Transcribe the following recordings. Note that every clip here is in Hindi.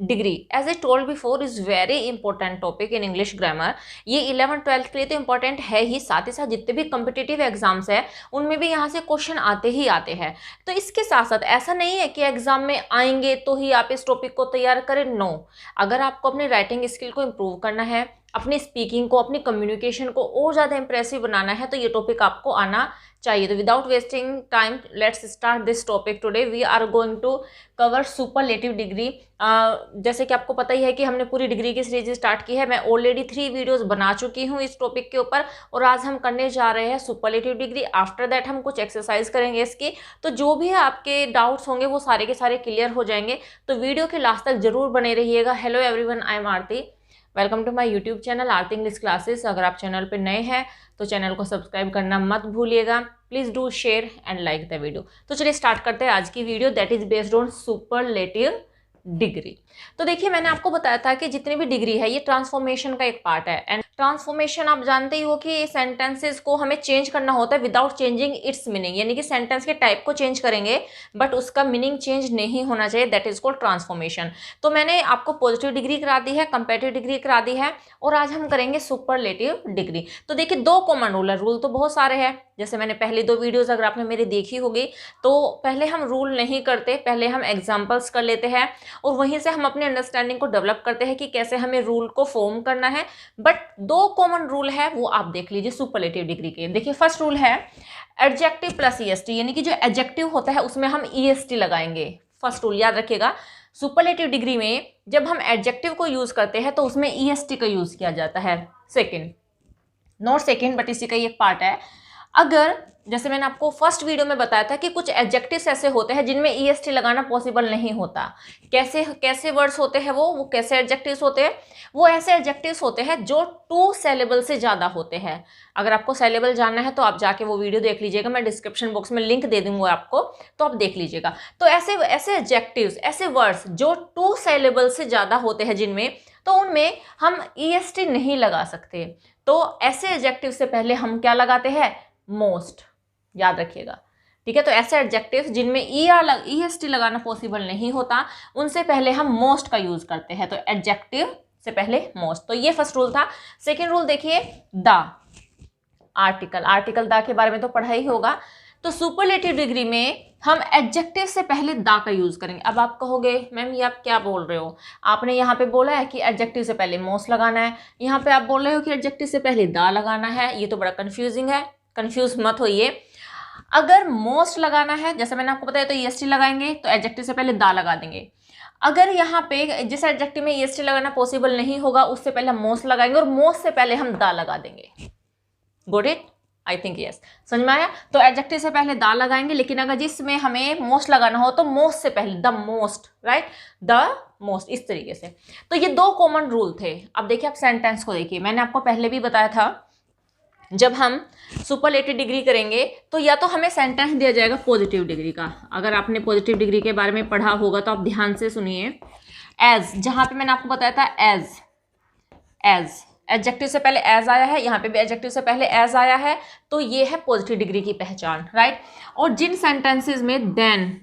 Degree as a told before is very important topic in English grammar. ये 11th-12th के लिए तो इंपॉर्टेंट है ही, साथ ही साथ जितने भी कम्पिटिटिव एग्जाम्स है उनमें भी यहाँ से क्वेश्चन आते ही आते हैं। तो इसके साथ साथ ऐसा नहीं है कि एग्जाम में आएंगे तो ही आप इस टॉपिक को तैयार करें, नो। अगर आपको अपने राइटिंग स्किल को इम्प्रूव करना है, अपनी स्पीकिंग को, अपनी कम्युनिकेशन को और ज़्यादा इंप्रेसिव बनाना है, तो ये टॉपिक आपको आना चाहिए। तो without wasting time let's start this topic today. We are going to cover superlative degree. जैसे कि आपको पता ही है कि हमने पूरी डिग्री की सीरीज स्टार्ट की है। मैं ऑलरेडी 3 वीडियोस बना चुकी हूँ इस टॉपिक के ऊपर, और आज हम करने जा रहे हैं सुपरलेटिव डिग्री। आफ्टर दैट हम कुछ एक्सरसाइज करेंगे इसकी, तो जो भी आपके डाउट्स होंगे वो सारे के सारे क्लियर हो जाएंगे। तो वीडियो के लास्ट तक जरूर बने रहिएगा। Hello everyone, I am Aarti, welcome to my YouTube channel Aarti English classes. अगर आप चैनल पे नए हैं तो चैनल को सब्सक्राइब करना मत भूलिएगा। Please do share and like the video. तो चलिए स्टार्ट करते हैं आज की video, that is based on superlative degree. तो देखिए, मैंने आपको बताया था कि जितनी भी डिग्री है ये ट्रांसफॉर्मेशन का एक पार्ट है। एंड ट्रांसफॉर्मेशन आप जानते ही हो कि सेंटेंसेस को हमें चेंज करना होता है विदाउट चेंजिंग इट्स मीनिंग, यानी कि सेंटेंस के टाइप को चेंज करेंगे बट उसका मीनिंग चेंज नहीं होना चाहिए, दैट इज कॉल्ड ट्रांसफॉर्मेशन। तो मैंने आपको पॉजिटिव डिग्री करा दी है, कंपैरेटिव डिग्री करा दी है, और आज हम करेंगे सुपरलेटिव डिग्री। तो देखिए, 2 कॉमन रूल है। रूल तो बहुत सारे हैं, जैसे मैंने पहले 2 वीडियोस अगर आपने मेरी देखी होगी तो पहले हम रूल नहीं करते, पहले हम एग्जाम्पल्स कर लेते हैं और वहीं से हम अपने अंडरस्टैंडिंग को डेवलप करते हैं कि कैसे हमें रूल को फॉर्म करना है। बट 2 कॉमन रूल है, वो आप देख लीजिए सुपरलेटिव डिग्री के। देखिए, फर्स्ट रूल है एडजेक्टिव प्लस ईएसटी, यानी कि जो एडजेक्टिव होता है उसमें हम ईएसटी लगाएंगे। फर्स्ट रूल याद रखिएगा, सुपरलेटिव डिग्री में जब हम एडजेक्टिव को यूज करते हैं तो उसमें ईएसटी का यूज किया जाता है। सेकेंड, नॉट सेकेंड बट इसी का ही एक पार्ट है। अगर जैसे मैंने आपको फर्स्ट वीडियो में बताया था कि कुछ एडजेक्टिव्स ऐसे होते हैं जिनमें ईएसटी लगाना पॉसिबल नहीं होता। कैसे कैसे वर्ड्स होते हैं वो कैसे एडजेक्टिव्स होते हैं? वो ऐसे एडजेक्टिव्स होते हैं जो 2 सिलेबल से ज़्यादा होते हैं। अगर आपको सिलेबल जानना है तो आप जाके वो वीडियो देख लीजिएगा, मैं डिस्क्रिप्शन बॉक्स में लिंक दे दूंगा आपको, तो आप देख लीजिएगा। तो ऐसे ऐसे एडजेक्टिव्स, ऐसे वर्ड्स जो 2 सिलेबल से ज़्यादा होते हैं जिनमें, तो उनमें हम ईएसटी नहीं लगा सकते। तो ऐसे एडजेक्टिव से पहले हम क्या लगाते हैं? मोस्ट, याद रखिएगा, ठीक है। तो ऐसे एडजेक्टिव्स जिनमें ईएसटी लगाना पॉसिबल नहीं होता, उनसे पहले हम मोस्ट का यूज करते हैं। तो एडजेक्टिव से पहले मोस्ट। तो ये फर्स्ट रूल था। सेकेंड रूल देखिए, द आर्टिकल द के बारे में तो पढ़ा ही होगा। तो सुपरलेटिव डिग्री में हम एडजेक्टिव से पहले द का यूज करेंगे। अब आप कहोगे मैम ये आप क्या बोल रहे हो, आपने यहाँ पे बोला है कि एडजेक्टिव से पहले मोस्ट लगाना है, यहाँ पे आप बोल रहे हो कि एडजेक्टिव से पहले द लगाना है। ये तो बड़ा कंफ्यूजिंग है, कंफ्यूज मत होइए। अगर मोस्ट लगाना है, जैसे मैंने आपको बताया, तो ईएसटी लगाएंगे, तो एडजेक्टिव से पहले द लगा देंगे। अगर यहाँ पे जिस एडजेक्टिव में ईएसटी लगाना पॉसिबल नहीं होगा उससे पहले हम मोस्ट लगाएंगे, और मोस्ट से पहले हम द लगा देंगे। Got it? I think yes, समझ में आया। तो एडजेक्टिव से पहले द लगाएंगे, लेकिन अगर जिसमें हमें मोस्ट लगाना हो तो मोस्ट से पहले the most, right, the most, इस तरीके से। तो ये 2 कॉमन रूल थे। अब देखिए, आप सेंटेंस को देखिए, मैंने आपको पहले भी बताया था जब हम सुपरलेटिव डिग्री करेंगे तो या तो हमें सेंटेंस दिया जाएगा पॉजिटिव डिग्री का। अगर आपने पॉजिटिव डिग्री के बारे में पढ़ा होगा तो आप ध्यान से सुनिए। एज, जहां पे मैंने आपको बताया था एज एडजेक्टिव से पहले एज आया है, यहाँ पे भी एडजेक्टिव से पहले एज आया है, तो ये है पॉजिटिव डिग्री की पहचान, राइट। और जिन सेंटेंसेज में देन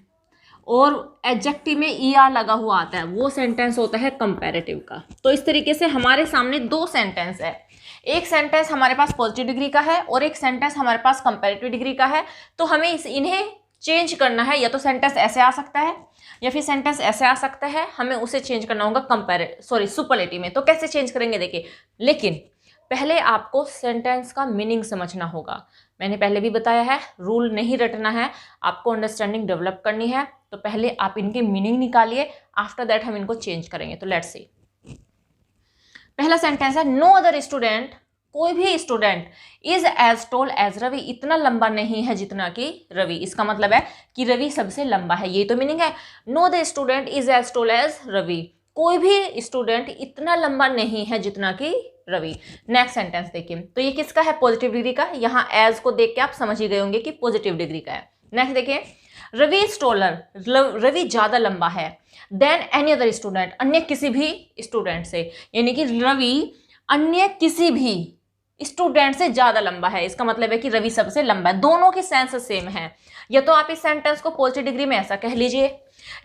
और एडजेक्टिव में ईआर लगा हुआ आता है वो सेंटेंस होता है कंपैरेटिव का। तो इस तरीके से हमारे सामने 2 सेंटेंस है। एक सेंटेंस हमारे पास पॉजिटिव डिग्री का है और एक सेंटेंस हमारे पास कंपैरेटिव डिग्री का है। तो हमें इन्हें चेंज करना है, या तो सेंटेंस ऐसे आ सकता है या फिर सेंटेंस ऐसे आ सकता है, हमें उसे चेंज करना होगा सुपरलेटिव में। तो कैसे चेंज करेंगे देखिए, लेकिन पहले आपको सेंटेंस का मीनिंग समझना होगा। मैंने पहले भी बताया है, रूल नहीं रटना है, आपको अंडरस्टैंडिंग डेवलप करनी है। तो पहले आप इनके मीनिंग निकालिए, आफ्टर दैट हम इनको चेंज करेंगे। तो लेट्स सी, पहला सेंटेंस है, नो अदर स्टूडेंट, कोई भी student is as tall as Ravi, इतना लंबा नहीं है जितना कि रवि। इसका मतलब है कि रवि सबसे लंबा है, ये तो मीनिंग है। No the student is as tall as Ravi, कोई भी स्टूडेंट इतना लंबा नहीं है जितना कि रवि। नेक्स्ट सेंटेंस देखिए, तो ये किसका है? पॉजिटिव डिग्री का। यहाँ एज को देख के आप समझ ही गए होंगे कि पॉजिटिव डिग्री का है। नेक्स्ट देखिए, रवि इज टॉलर, रवि ज्यादा लंबा है, देन एनी अदर स्टूडेंट, अन्य किसी भी स्टूडेंट से, यानी कि रवि अन्य किसी भी स्टूडेंट से ज्यादा लंबा है। इसका मतलब है कि रवि सबसे लंबा है। दोनों की सेंस सेम है। या तो आप इस सेंटेंस को पॉजिटिव डिग्री में ऐसा कह लीजिए,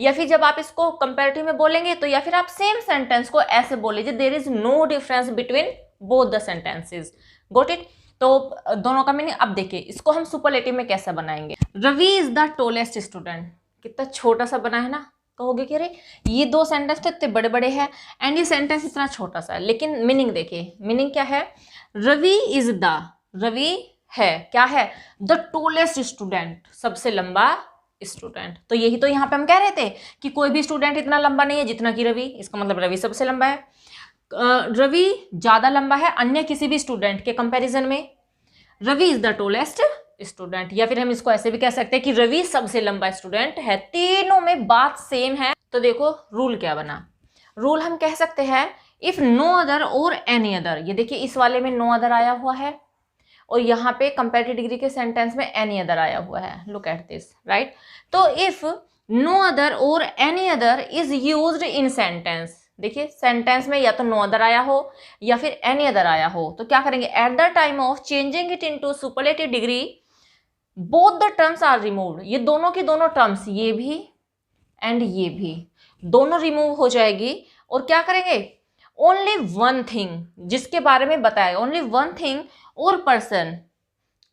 या फिर जब आप इसको कंपैरेटिव में बोलेंगे तो या फिर आप सेम सेंटेंस को ऐसे बोल लीजिए, there is no difference between both the sentences. Got it. तो दोनों का मीनिंग अब देखिए, इसको हम सुपरलेटिव में कैसे बनाएंगे। Ravi is the tallest student, कितना छोटा सा बना है ना, कहोगे कि अरे ये दो सेंटेंस तो इतने बड़े बड़े हैं एंड ये सेंटेंस इतना छोटा सा है, लेकिन मीनिंग देखिए, मीनिंग क्या है, रवि इज द, रवि है क्या है, द टॉलेस्ट स्टूडेंट, सबसे लंबा स्टूडेंट। तो यही तो यहाँ पे हम कह रहे थे कि कोई भी स्टूडेंट इतना लंबा नहीं है जितना कि रवि, इसका मतलब रवि सबसे लंबा है। रवि ज्यादा लंबा है अन्य किसी भी स्टूडेंट के कंपैरिजन में। Ravi is the tallest student, या फिर हम इसको ऐसे भी कह सकते हैं कि रवि सबसे लंबा स्टूडेंट है। तीनों में बात सेम है। तो देखो रूल क्या बना, रूल हम कह सकते हैं इफ नो अदर और एनी अदर, ये देखिए इस वाले में नो अदर आया हुआ है और यहाँ पे कंपैरेटिव डिग्री के सेंटेंस में एनी अदर आया हुआ है, लुक एट दिस, राइट। तो इफ नो अदर और any other is used in sentence, देखिए सेंटेंस में या तो नो अदर आया हो या फिर एनी अदर आया हो, तो क्या करेंगे, at the time of changing it into superlative degree both the terms are removed, ये दोनों की दोनों टर्म्स, ये भी एंड ये भी, दोनों रिमूव हो जाएगी। और क्या करेंगे, ओनली वन थिंग जिसके बारे में बताया, ओनली वन थिंग और पर्सन,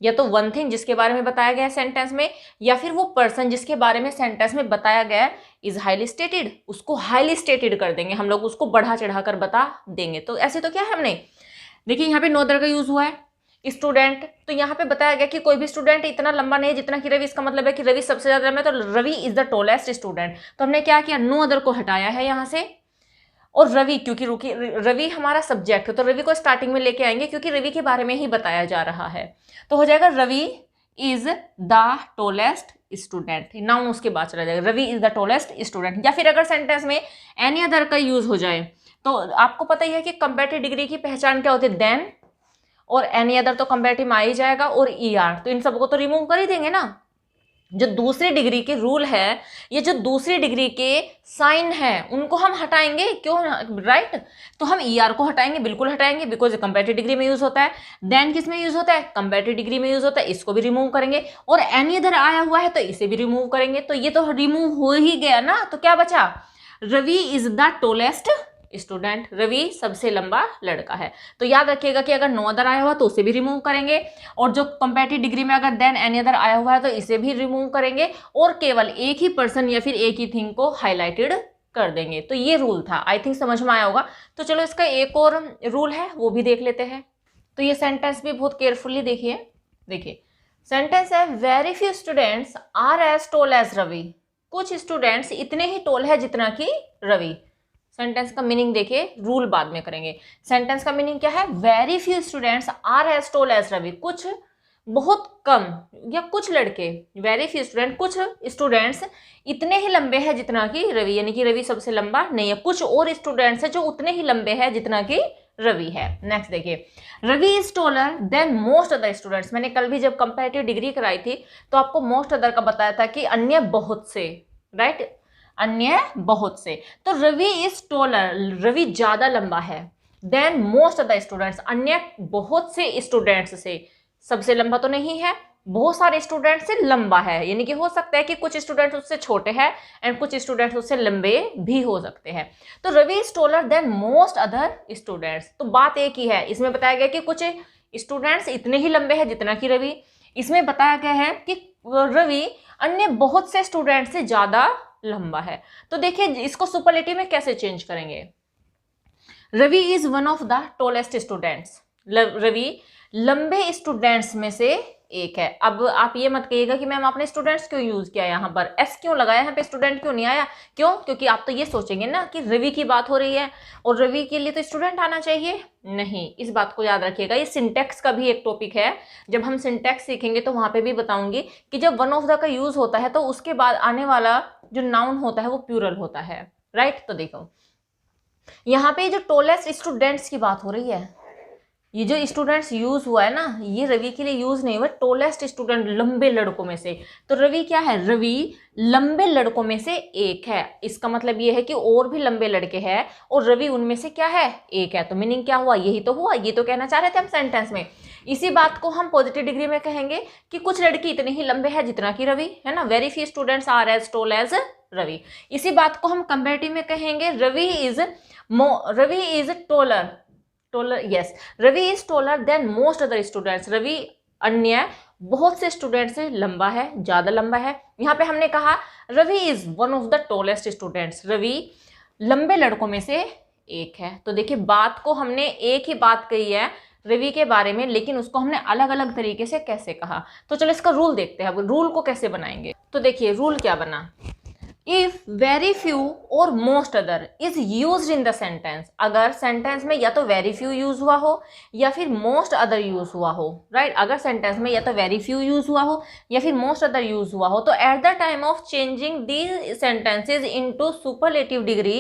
या तो वन थिंग जिसके बारे में बताया गया है सेंटेंस में, या फिर वो पर्सन जिसके बारे में सेंटेंस में बताया गया इज हाईली स्टेटेड, उसको हाईली स्टेटेड कर देंगे हम लोग, उसको बढ़ा चढ़ा कर बता देंगे। तो ऐसे तो क्या है हमने, देखिए यहाँ पे नो अदर का यूज हुआ है, स्टूडेंट, तो यहाँ पे बताया गया कि कोई भी स्टूडेंट इतना लंबा नहीं है जितना कि रवि, इसका मतलब है कि रवि सबसे ज्यादा लंबा है, तो Ravi is the tallest student. तो हमने क्या किया, नो अदर को हटाया है यहाँ से, और रवि, क्योंकि रवि हमारा सब्जेक्ट है तो रवि को स्टार्टिंग में लेके आएंगे क्योंकि रवि के बारे में ही बताया जा रहा है। तो हो जाएगा Ravi is the tallest student, noun उसके बाद चला जाएगा, Ravi is the tallest student. या फिर अगर सेंटेंस में एनी अदर का यूज हो जाए तो आपको पता ही है कि कंपैरेटिव डिग्री की पहचान क्या होती है, देन और एनी अदर तो कंपैरेटिव में आ ही जाएगा, और ईआर, तो इन सबको तो रिमूव कर ही देंगे ना। जो दूसरी डिग्री के रूल है, ये जो दूसरी डिग्री के साइन है उनको हम हटाएंगे, क्यों, राइट। तो हम ईआर को हटाएंगे, बिल्कुल हटाएंगे, बिकॉज कंपैरेटिव डिग्री में यूज होता है। देन किस में यूज होता है, कंपैरेटिव डिग्री में यूज होता है, इसको भी रिमूव करेंगे। और एनी अदर आया हुआ है तो इसे भी रिमूव करेंगे, तो ये तो रिमूव हो ही गया ना। तो क्या बचा, Ravi is the tallest student, Ravi सबसे लंबा लड़का है। तो याद रखिएगा कि अगर नो अदर आया हुआ तो उसे भी रिमूव करेंगे, और जो कंपैरेटिव डिग्री में अगर देन एनी अदर आया हुआ है तो इसे भी रिमूव करेंगे, और केवल एक ही पर्सन या फिर एक ही थिंग को हाईलाइटेड कर देंगे। तो ये रूल था, आई थिंक समझ में आया होगा। तो चलो इसका एक और रूल है वो भी देख लेते हैं। तो ये सेंटेंस भी बहुत केयरफुली देखिए, देखिए सेंटेंस है, very few students are as tall as Ravi, कुछ स्टूडेंट्स इतने ही टॉल है जितना कि रवि। सेंटेंस का मीनिंग देखिए, रूल बाद में करेंगे। सेंटेंस का मीनिंग क्या है, very few students are as tall as Ravi, कुछ बहुत कम या कुछ लड़के, वेरी फ्यू स्टूडेंट, कुछ स्टूडेंट्स इतने ही लंबे हैं जितना कि रवि, यानी कि रवि सबसे लंबा नहीं है, कुछ और स्टूडेंट्स हैं जो उतने ही लंबे हैं जितना कि रवि है। नेक्स्ट देखिए, Ravi is taller than most other students. मैंने कल भी जब कंपैरेटिव डिग्री कराई थी तो आपको मोस्ट अदर का बताया था कि अन्य बहुत से, राइट, अन्य बहुत से। तो रवि इज टॉलर, रवि ज्यादा लंबा है, than most of the students, अन्य बहुत से स्टूडेंट्स से, सबसे लंबा तो नहीं है, बहुत सारे स्टूडेंट से लंबा है, यानी कि हो सकता है कि कुछ स्टूडेंट्स उससे छोटे हैं एंड कुछ स्टूडेंट्स उससे लंबे भी हो सकते हैं। तो Ravi is taller than most other students, तो बात एक ही है, इसमें बताया गया कि कुछ स्टूडेंट्स इतने ही लंबे हैं जितना कि रवि, इसमें बताया गया है कि रवि अन्य बहुत से स्टूडेंट से ज्यादा लंबा है। तो देखिए इसको सुपरलेटिव में कैसे चेंज करेंगे, Ravi is one of the tallest students, Ravi लंबे स्टूडेंट्स में से एक है। अब आप ये मत कहिएगा कि मैम आपने स्टूडेंट्स क्यों यूज किया, यहाँ पर एस क्यों लगाया, यहाँ पे स्टूडेंट क्यों नहीं आया, क्यों, क्योंकि आप तो ये सोचेंगे ना कि रवि की बात हो रही है और रवि के लिए तो स्टूडेंट आना चाहिए, नहीं, इस बात को याद रखिएगा। ये सिंटेक्स का भी एक टॉपिक है, जब हम सिंटेक्स सीखेंगे तो वहां पे भी बताऊंगी कि जब वन ऑफ द का यूज होता है तो उसके बाद आने वाला जो नाउन होता है वो प्लूरल होता है, राइट। तो देखो यहाँ पे जो टॉलेस्ट स्टूडेंट्स की बात हो रही है, ये जो स्टूडेंट्स यूज हुआ है ना, ये रवि के लिए यूज नहीं हुआ, टॉलेस्ट स्टूडेंट लंबे लड़कों में से। तो रवि क्या है, रवि लंबे लड़कों में से एक है, इसका मतलब ये है कि और भी लंबे लड़के हैं और रवि उनमें से क्या है, एक है। तो मीनिंग क्या हुआ, यही तो हुआ, ये तो कहना चाह रहे थे हम सेंटेंस में। इसी बात को हम पॉजिटिव डिग्री में कहेंगे कि कुछ लड़की इतने ही लंबे हैं जितना कि रवि, है ना, very few students are as tall as Ravi. इसी बात को हम कंपैरेटिव में कहेंगे, Ravi is taller yes, Ravi is taller than most other students, Ravi अन्य बहुत से स्टूडेंट से लंबा है, ज्यादा लंबा है। यहाँ पे हमने कहा Ravi is one of the tallest students, Ravi लंबे लड़कों में से एक है। तो देखिए बात को हमने एक ही बात कही है रवि के बारे में, लेकिन उसको हमने अलग अलग तरीके से कैसे कहा। तो चलो इसका रूल देखते हैं, अब रूल को कैसे बनाएंगे। तो देखिए रूल क्या बना, इफ वेरी फ्यू और most other is used in the sentence, अगर सेंटेंस में या तो वेरी फ्यू यूज हुआ हो या फिर मोस्ट अदर यूज हुआ हो, राइट, अगर सेंटेंस में या तो वेरी फ्यू यूज हुआ हो या फिर मोस्ट अदर यूज हुआ हो, तो at the time of changing these sentences into superlative degree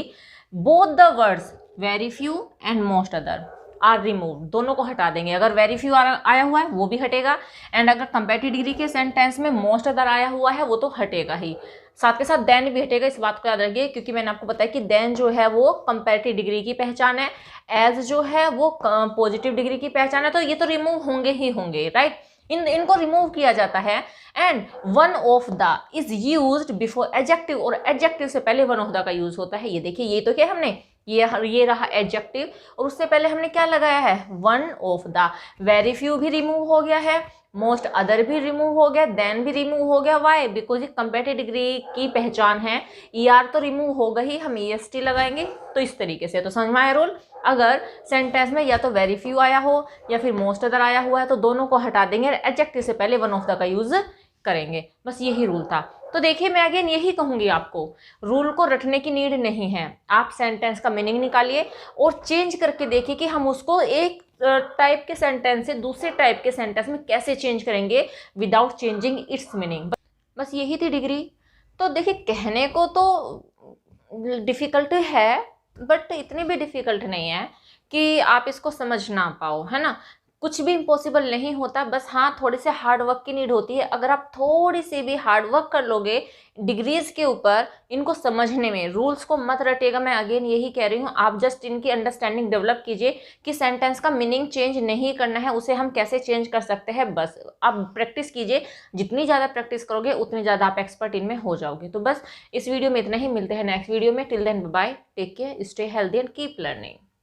both the words very few and most other are remove, दोनों को हटा देंगे। अगर वेरी फ्यू आया हुआ है वो भी हटेगा, एंड अगर कंपैरेटिव डिग्री के सेंटेंस में मोस्ट अदर आया हुआ है वो तो हटेगा ही, साथ के साथ देन भी हटेगा। इस बात को याद रखिए, क्योंकि मैंने आपको बताया कि देन जो है वो कंपैरेटिव डिग्री की पहचान है, एज जो है वो पॉजिटिव डिग्री की पहचान है, तो ये तो रिमूव होंगे ही होंगे, राइट, इनको रिमूव किया जाता है। And one of the is used before adjective, और एडजेक्टिव से पहले वन ऑफ द का यूज होता है। ये देखिए, ये तो क्या हमने ये रहा एडजेक्टिव, और उससे पहले हमने क्या लगाया है, one of the. Very few भी रिमूव हो गया है, मोस्ट अदर भी रिमूव हो गया, देन भी रिमूव हो गया। वाई, बिकॉज ये कंपैरेटिव डिग्री की पहचान है, ER तो रिमूव होगा ही, हम EST लगाएंगे। तो इस तरीके से तो समझ में आया रूल। अगर सेंटेंस में या तो वेरी फ्यू आया हो या फिर मोस्ट अदर आया हुआ है तो दोनों को हटा देंगे, एडजेक्टिव से पहले वन ऑफ द का यूज करेंगे। बस यही रूल था। तो देखिए मैं अगेन यही कहूंगी आपको, रूल को रटने की नीड नहीं है, आप सेंटेंस का मीनिंग निकालिए और चेंज करके देखिए कि हम उसको एक टाइप के सेंटेंस से दूसरे टाइप के सेंटेंस में कैसे चेंज करेंगे विदाउट चेंजिंग इट्स मीनिंग। बस यही थी डिग्री। तो देखिए कहने को तो डिफिकल्ट है, बट इतनी भी डिफिकल्ट नहीं है कि आप इसको समझ ना पाओ, है ना। कुछ भी इम्पॉसिबल नहीं होता, बस हाँ थोड़े से हार्ड वर्क की नीड होती है। अगर आप थोड़ी सी भी हार्ड वर्क कर लोगे डिग्रीज के ऊपर, इनको समझने में, रूल्स को मत रटिएगा, मैं अगेन यही कह रही हूँ, आप जस्ट इनकी अंडरस्टैंडिंग डेवलप कीजिए कि सेंटेंस का मीनिंग चेंज नहीं करना है, उसे हम कैसे चेंज कर सकते हैं। बस आप प्रैक्टिस कीजिए, जितनी ज़्यादा प्रैक्टिस करोगे उतनी ज़्यादा आप एक्सपर्ट इनमें हो जाओगे। तो बस इस वीडियो में इतना ही, मिलते हैं नेक्स्ट वीडियो में। Till then bye, take care, stay healthy and keep learning.